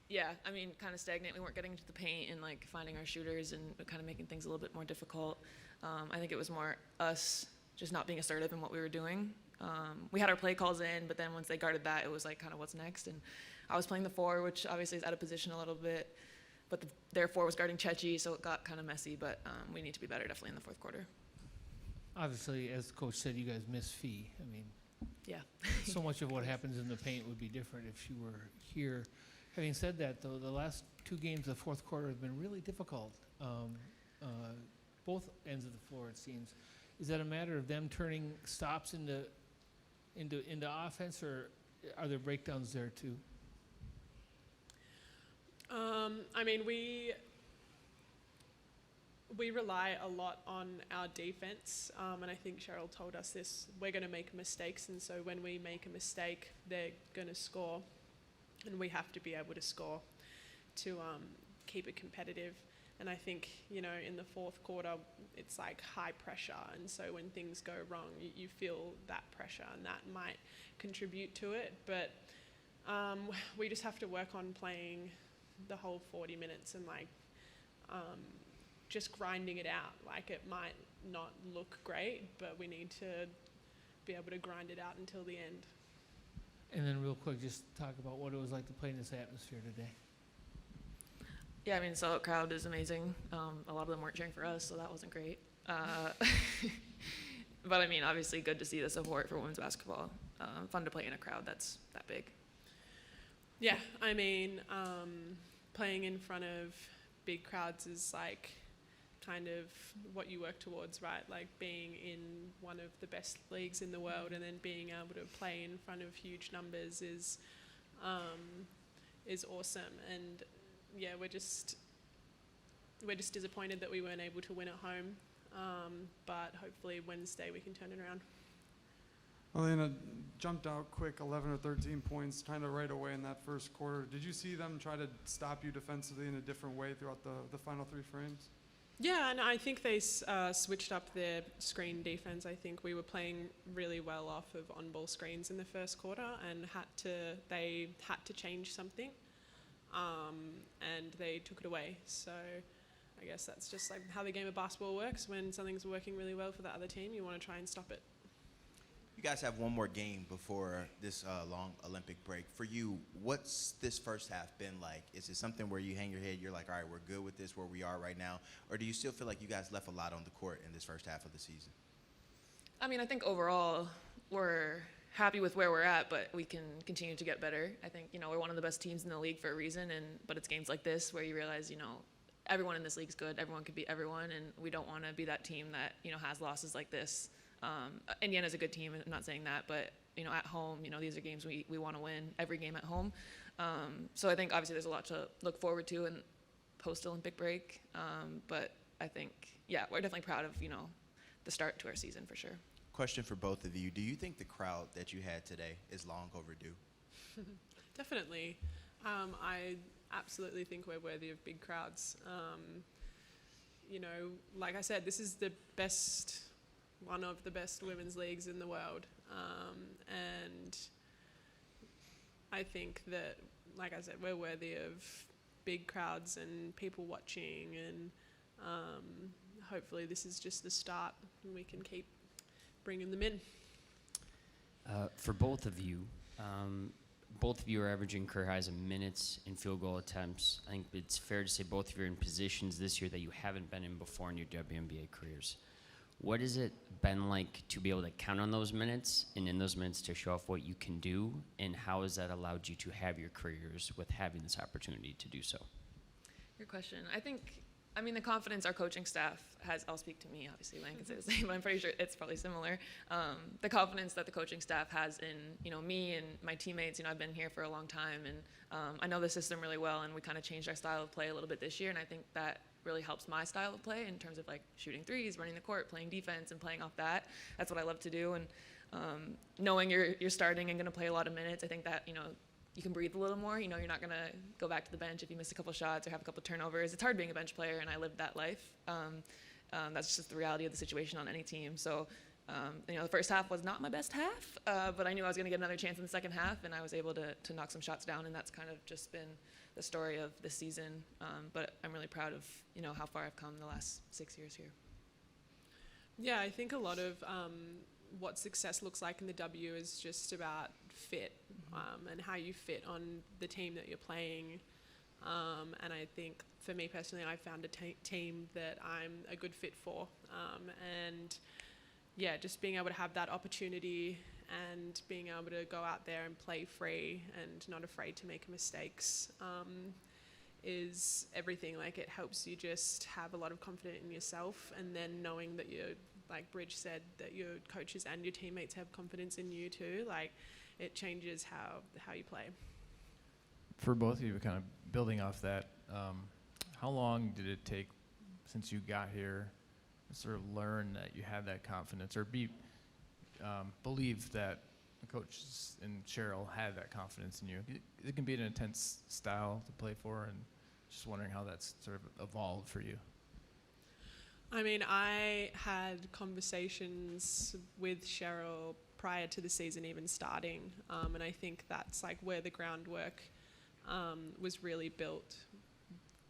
Yeah, I mean, kind of stagnant. We weren't getting into the paint and like finding our shooters and kind of making things a little bit more difficult. I think it was more us just not being assertive in what we were doing. We had our play calls in, but then once they guarded that, it was like kind of what's next. And I was playing the 4, which obviously is out of position a little bit, but their 4 was guarding Chechi, so it got kind of messy. But we need to be better definitely in the fourth quarter. Obviously, as the coach said, you guys miss Fee. I mean, yeah. So much of what happens in the paint would be different if she were here. Having said that, though, the last 2 games of the fourth quarter have been really difficult. Both ends of the floor, it seems. Is that a matter of them turning stops into offense, or are there breakdowns there too? I mean, we rely a lot on our defense, and I think Cheryl told us this. We're going to make mistakes, and so when we make a mistake, they're going to score, and we have to be able to score to keep it competitive. And I think, you know, in the fourth quarter, it's like high pressure, and so when things go wrong, you feel that pressure, and that might contribute to it. But we just have to work on playing the whole 40 minutes and like just grinding it out. Like, it might not look great, but we need to be able to grind it out until the end. And then real quick, just talk about what it was like to play in this atmosphere today. Yeah, I mean, the sellout crowd is amazing. A lot of them weren't cheering for us, so that wasn't great. But I mean, obviously good to see the support for women's basketball. Fun to play in a crowd that's that big. Yeah, I mean, playing in front of big crowds is like kind of what you work towards, right? Like being in one of the best leagues in the world, and then being able to play in front of huge numbers is awesome. And yeah, we're just disappointed that we weren't able to win at home, but hopefully Wednesday we can turn it around. Alanna jumped out quick, 11 or 13 points, kind of right away in that first quarter. Did you see them try to stop you defensively in a different way throughout the final 3 frames? Yeah, and I think they switched up their screen defense. I think we were playing really well off of on-ball screens in the first quarter, and they had to change something, and they took it away. So I guess that's just like how the game of basketball works. When something's working really well for the other team, you want to try and stop it. You guys have one more game before this long Olympic break. For you, what's this first half been like? Is it something where you hang your head, you're like, all right, we're good with this where we are right now? Or do you still feel like you guys left a lot on the court in this first half of the season? I mean, I think overall we're happy with where we're at, but we can continue to get better. I think, you know, we're one of the best teams in the league for a reason, but it's games like this where you realize, you know, everyone in this league's good, everyone could beat everyone, and we don't want to be that team that, you know, has losses like this. Indiana's a good team, I'm not saying that, but, you know, at home, you know, these are games we want to win, every game at home. So I think obviously there's a lot to look forward to in post-Olympic break, but I think, yeah, we're definitely proud of, you know, the start to our season for sure. Question for both of you. Do you think the crowd that you had today is long overdue? Definitely. I absolutely think we're worthy of big crowds. You know, like I said, this is one of the best women's leagues in the world. And I think that, like I said, we're worthy of big crowds and people watching, and hopefully this is just the start and we can keep bringing them in. For both of you are averaging career highs in minutes and field goal attempts. I think it's fair to say both of you are in positions this year that you haven't been in before in your WNBA careers. What has it been like to be able to count on those minutes, and in those minutes to show off what you can do, and how has that allowed you to have your careers with having this opportunity to do so? Good question. I mean, the confidence our coaching staff has, I'll speak to me, obviously, Lynn can say the same, but I'm pretty sure it's probably similar. The confidence that the coaching staff has in, you know, me and my teammates. You know, I've been here for a long time, and I know the system really well, and we kind of changed our style of play a little bit this year, and I think that really helps my style of play in terms of like shooting threes, running the court, playing defense, and playing off that. That's what I love to do, and knowing you're starting and going to play a lot of minutes, I think that, you know, you can breathe a little more. You know, you're not going to go back to the bench if you miss a couple shots or have a couple turnovers. It's hard being a bench player, and I lived that life. That's just the reality of the situation on any team. So The first half was not my best half, but I knew I was going to get another chance in the second half, and I was able to knock some shots down, and that's kind of just been the story of this season. But I'm really proud of, how far I've come the last 6 years here. Yeah, I think a lot of what success looks like in the W is just about fit, and how you fit on the team that you're playing. And I think for me personally, I found a team that I'm a good fit for. And yeah, just being able to have that opportunity and being able to go out there and play free and not afraid to make mistakes is everything. Like, it helps you just have a lot of confidence in yourself, and then knowing that you're, like Bridge said, that your coaches and your teammates have confidence in you too. Like, it changes how you play. For both of you, kind of building off that, how long did it take since you got here to sort of learn that you had that confidence, or believe that the coaches and Cheryl had that confidence in you? It can be an intense style to play for, and just wondering how that's sort of evolved for you. I mean, I had conversations with Cheryl prior to the season even starting, and I think that's like where the groundwork was really built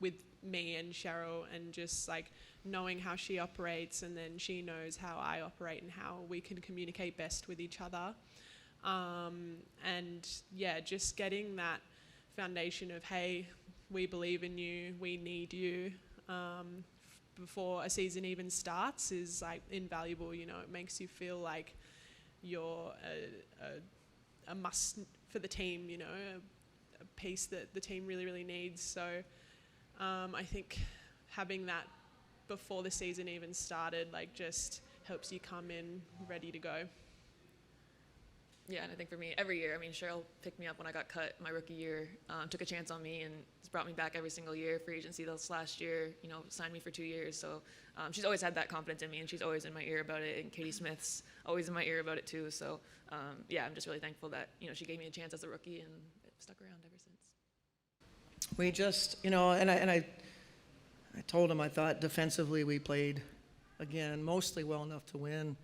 with me and Cheryl, and just like knowing how she operates, and then she knows how I operate and how we can communicate best with each other. And yeah, just getting that foundation of, hey, we believe in you, we need you, before a season even starts is like invaluable. It makes you feel like you're a must for the team, a piece that the team really, really needs. So I think having that before the season even started, like, just helps you come in ready to go. Yeah, and I think for me, every year, Cheryl picked me up when I got cut my rookie year, took a chance on me, and has brought me back every single year. Free agency this last year, signed me for 2 years. So she's always had that confidence in me, and she's always in my ear about it. And Katie Smith's always in my ear about it too. So yeah, I'm just really thankful that she gave me a chance as a rookie, and it stuck around ever since. We just, I told him I thought defensively we played, again, mostly well enough to win.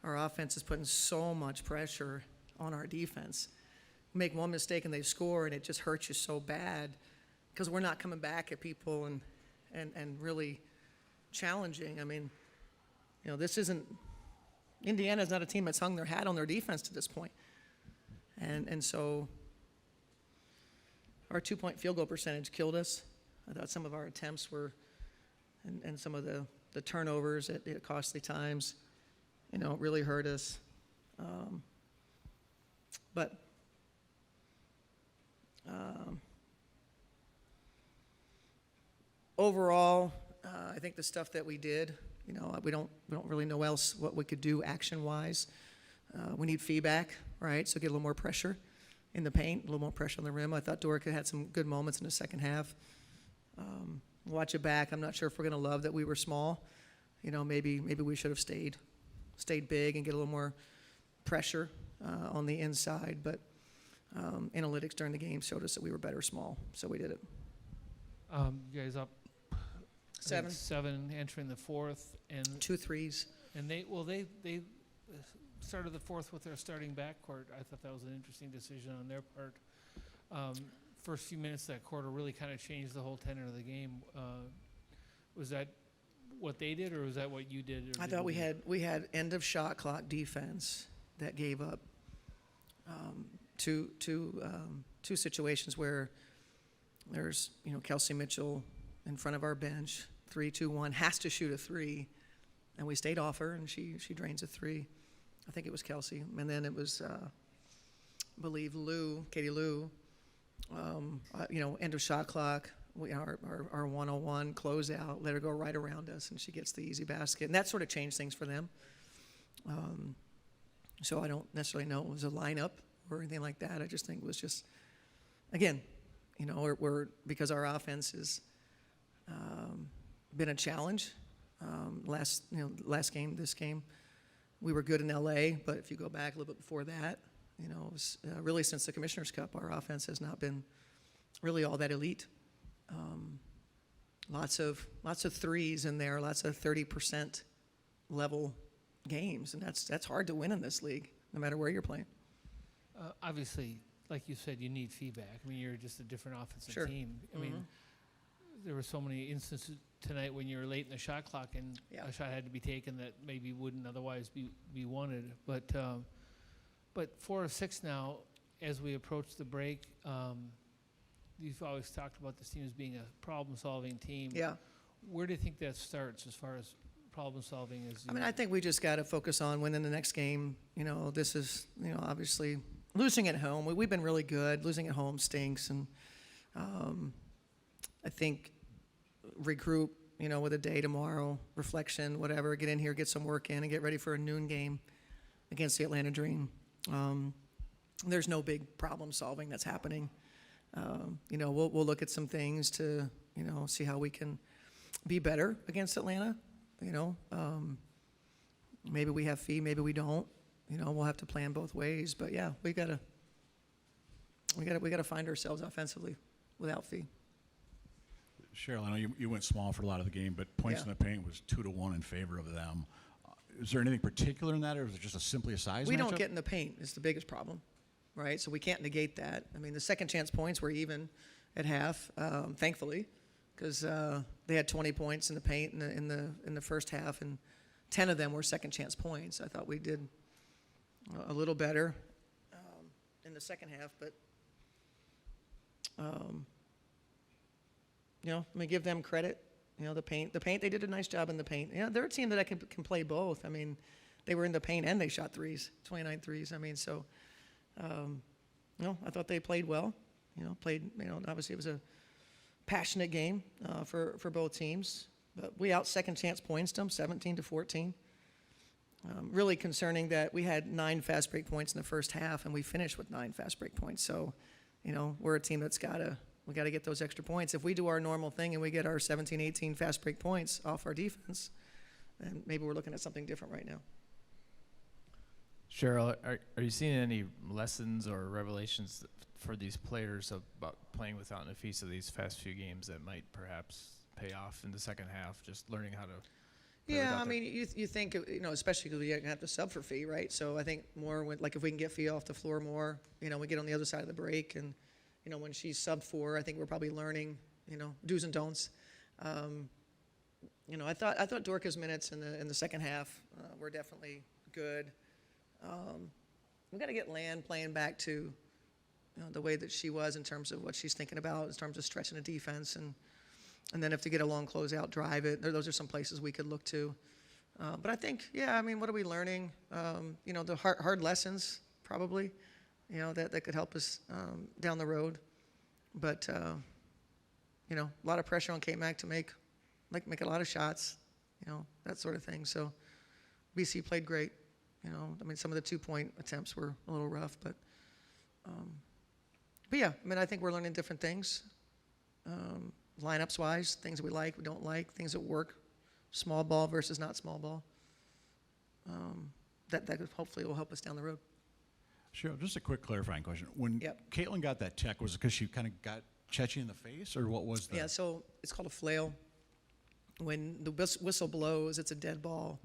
Our offense is putting so much pressure on our defense. Make one mistake and they score, and it just hurts you so bad because we're not coming back at people and really challenging. This isn't – Indiana's not a team that's hung their hat on their defense to this point. And so our two-point field goal percentage killed us. I thought some of our attempts were – and some of the turnovers at costly times – it really hurt us. But overall, I think the stuff that we did, we don't really know else what we could do action-wise. We need feedback, right? So get a little more pressure in the paint, a little more pressure on the rim. I thought Dorica had some good moments in the second half. Watch it back. I'm not sure if we're going to love that we were small. Maybe we should have stayed big and get a little more pressure on the inside, but analytics during the game showed us that we were better small, so we did it. You guys up 7 entering the fourth, and 2 threes. And they started the fourth with their starting backcourt. I thought that was an interesting decision on their part. First few minutes of that quarter really kind of changed the whole tenor of the game. Was that what they did, or was that what you did? I thought we had end of shot clock defense that gave up two situations where there's Kelsey Mitchell in front of our bench, 3-2-1, has to shoot a 3, and we stayed off her, and she drains a 3. I think it was Kelsey, and then it was I believe Katie Lou. End of shot clock. Our 101 closeout, let her go right around us, and she gets the easy basket. And that sort of changed things for them. So I don't necessarily know it was a lineup or anything like that. I just think it was just, again, we're because our offense has been a challenge. Last game, this game, we were good in LA, but if you go back a little bit before that, it was really since the Commissioner's Cup, our offense has not been really all that elite. Lots of threes in there, lots of 30% level games, and that's hard to win in this league, no matter where you're playing. Obviously, like you said, you need feedback. I mean, you're just a different offensive Sure. team. I mean, there were so many instances tonight when you were late in the shot clock and Yeah. a shot had to be taken that maybe wouldn't otherwise be wanted. But 4 of 6 now, as we approach the break, you've always talked about this team as being a problem-solving team. Yeah. Where do you think that starts as far as problem-solving? I mean, I think we just got to focus on winning the next game. You know, this is, you know, obviously losing at home. We've been really good. Losing at home stinks. And I think regroup, you know, with a day tomorrow, reflection, whatever, get in here, get some work in, and get ready for a noon game against the Atlanta Dream. There's no big problem solving that's happening. You know, we'll look at some things to, you know, see how we can be better against Atlanta. You know, maybe we have fee, maybe we don't. You know, we'll have to plan both ways. But yeah, we gotta find ourselves offensively without fee. Cheryl, I know you went small for a lot of the game, but points Yeah. in the paint was 2-1 in favor of them. Is there anything particular in that, or is it just simply a size We matchup? don't get in the paint is the biggest problem, right? So we can't negate that. I mean, the second chance points were even at half, thankfully, because they had 20 points in the paint in the first half, and 10 of them were second chance points. I thought we did a little better in the second half, but you know, let me give them credit. You know, the paint, they did a nice job in the paint. Yeah, they're a team that can play both. I mean, they were in the paint and they shot threes, 29 threes. I mean, so, you know, I thought they played well. You know, obviously it was a passionate game for both teams. But we out second chance points them, 17-14. Really concerning that we had 9 fast break points in the first half and we finished with 9 fast break points. So, you know, we're a team that's we got to get those extra points. If we do our normal thing and we get our 17, 18 fast break points off our defense, then maybe we're looking at something different right now. Cheryl, are you seeing any lessons or revelations for these players about playing without Nafisa these past few games that might perhaps pay off in the second half, just learning how to play Yeah, without I their- mean, you think, you know, especially because we have to sub for fee, right? So I think more when, like if we can get fee off the floor more, you know, we get on the other side of the break and, you know, when she's sub 4, I think we're probably learning, you know, do's and don'ts. You know, I thought Dorca's minutes in the second half were definitely good. We got to get Lan playing back to, you know, the way that she was in terms of what she's thinking about in terms of stretching the defense and then if to get a long closeout, drive it. Those are some places we could look to. But I think, yeah, I mean, what are we learning? You know, the hard lessons probably. You know, that could help us down the road. But, you know, a lot of pressure on K-Mac to make a lot of shots, you know, that sort of thing. So BC played great. You know, I mean, some of the 2-point attempts were a little rough. But yeah, I mean, I think we're learning different things. Lineups-wise, things we like, we don't like, things that work. Small ball versus not small ball. That hopefully will help us down the road. Cheryl, just a quick clarifying question. When Yep. Caitlin got that tech, was it because she kind of got Chechi in the face, or what was the? Yeah, so it's called a flail. When the whistle blows, it's a dead ball.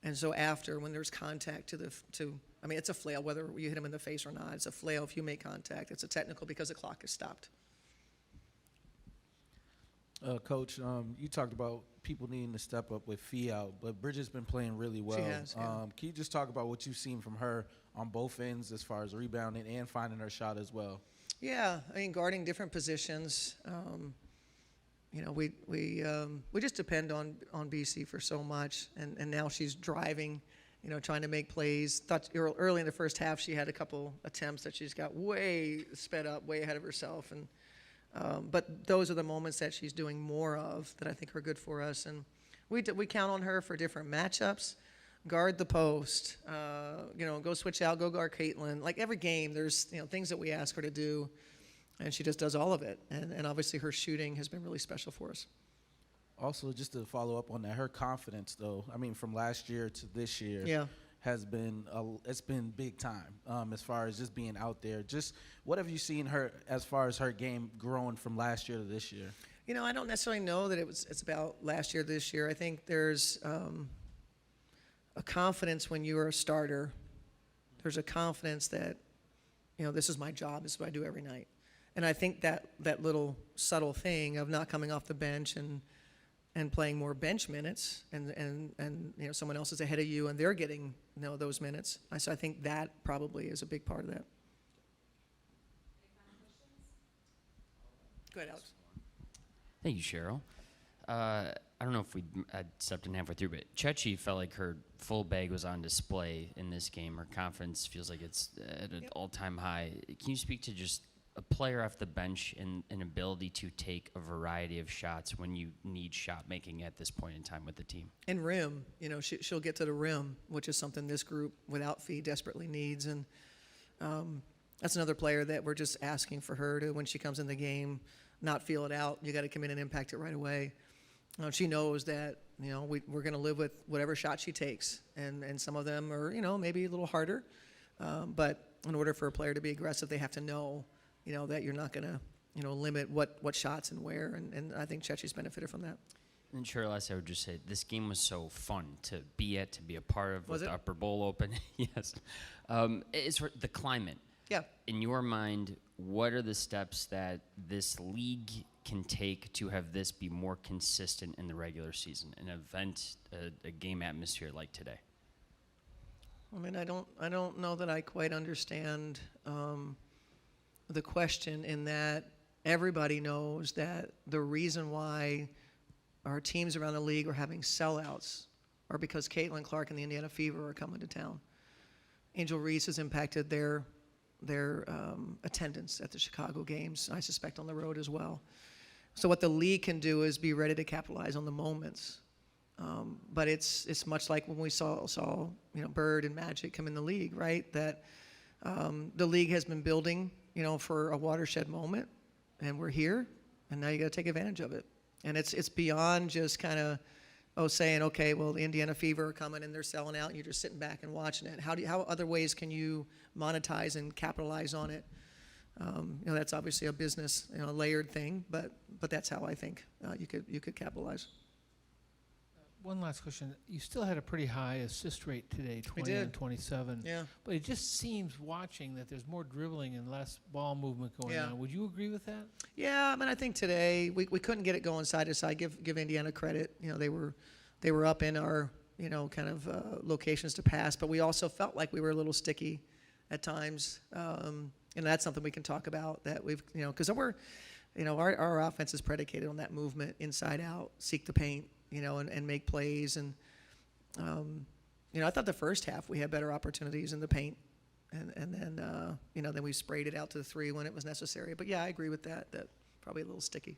And so after, when there's contact I mean, it's a flail, whether you hit him in the face or not. It's a flail if you make contact. It's a technical because the clock is stopped. Coach, you talked about people needing to step up with fee out, but Bridget's been playing really well. She has, yeah. Can you just talk about what you've seen from her on both ends as far as rebounding and finding her shot as well? Yeah, I mean, guarding different positions. You know, we just depend on BC for so much, and now she's driving, you know, trying to make plays. Thought early in the first half she had a couple attempts that she's got way sped up, way ahead of herself, and but those are the moments that she's doing more of that I think are good for us, and we count on her for different matchups. Guard the post, you know, go switch out, go guard Caitlin. Like every game, there's, you know, things that we ask her to do, and she just does all of it. And obviously her shooting has been really special for us. Also, just to follow up on that, her confidence, though, I mean, from last year to this year, Yeah. has been it's been big time as far as just being out there. Just what have you seen her as far as her game growing from last year to this year? You know, I don't necessarily know that it's about last year to this year. I think there's a confidence when you're a starter. There's a confidence that, this is my job, this is what I do every night. And I think that little subtle thing of not coming off the bench and playing more bench minutes and someone else is ahead of you and they're getting those minutes. So I think that probably is a big part of that. Go ahead, Alex. Thank you, Cheryl. I don't know if we stepped in halfway through, but Chechi felt like her full bag was on display in this game. Her confidence feels like it's at an all-time high. Can you speak to just a player off the bench and an ability to take a variety of shots when you need shot making at this point in time with the team? And rim, she'll get to the rim, which is something this group without fee desperately needs. And that's another player that we're just asking for her to, when she comes in the game, not feel it out. You got to come in and impact it right away. She knows that, we're going to live with whatever shot she takes. And some of them are, maybe a little harder. But in order for a player to be aggressive, they have to know, that you're not going to, limit what shots and where. And I think Chechi's benefited from that. And Cheryl, I would just say this game was so fun to be at, to be a part of Was with it? the Upper Bowl Open. Yes. It's for the climate. Yeah. In your mind, what are the steps that this league can take to have this be more consistent in the regular season, an event, a game atmosphere like today? I mean, I don't know that I quite understand the question in that everybody knows that the reason why our teams around the league are having sellouts are because Caitlin Clark and the Indiana Fever are coming to town. Angel Reese has impacted their attendance at the Chicago games, I suspect on the road as well. So what the league can do is be ready to capitalize on the moments. But it's much like when we saw Bird and Magic come in the league, right? That the league has been building, for a watershed moment, and we're here, and now you got to take advantage of it. And it's beyond just kind of saying, okay, well, the Indiana Fever are coming and they're selling out, and you're just sitting back and watching it. How other ways can you monetize and capitalize on it? That's obviously a business, layered thing, but that's how I think you could capitalize. One last question. You still had a pretty high assist rate today, 20 did. and 27. Yeah. But it just seems, watching, that there's more dribbling and less ball movement going Yeah. on. Would you agree with that? Yeah, I mean, I think today we couldn't get it going side to side. Give Indiana credit. They were up in our kind of locations to pass, but we also felt like we were a little sticky at times. And that's something we can talk about. That we've because our offense is predicated on that movement, inside out, seek the paint, and make plays. And I thought the first half we had better opportunities in the paint. And then, then we sprayed it out to the three when it was necessary. But, yeah, I agree with that probably a little sticky.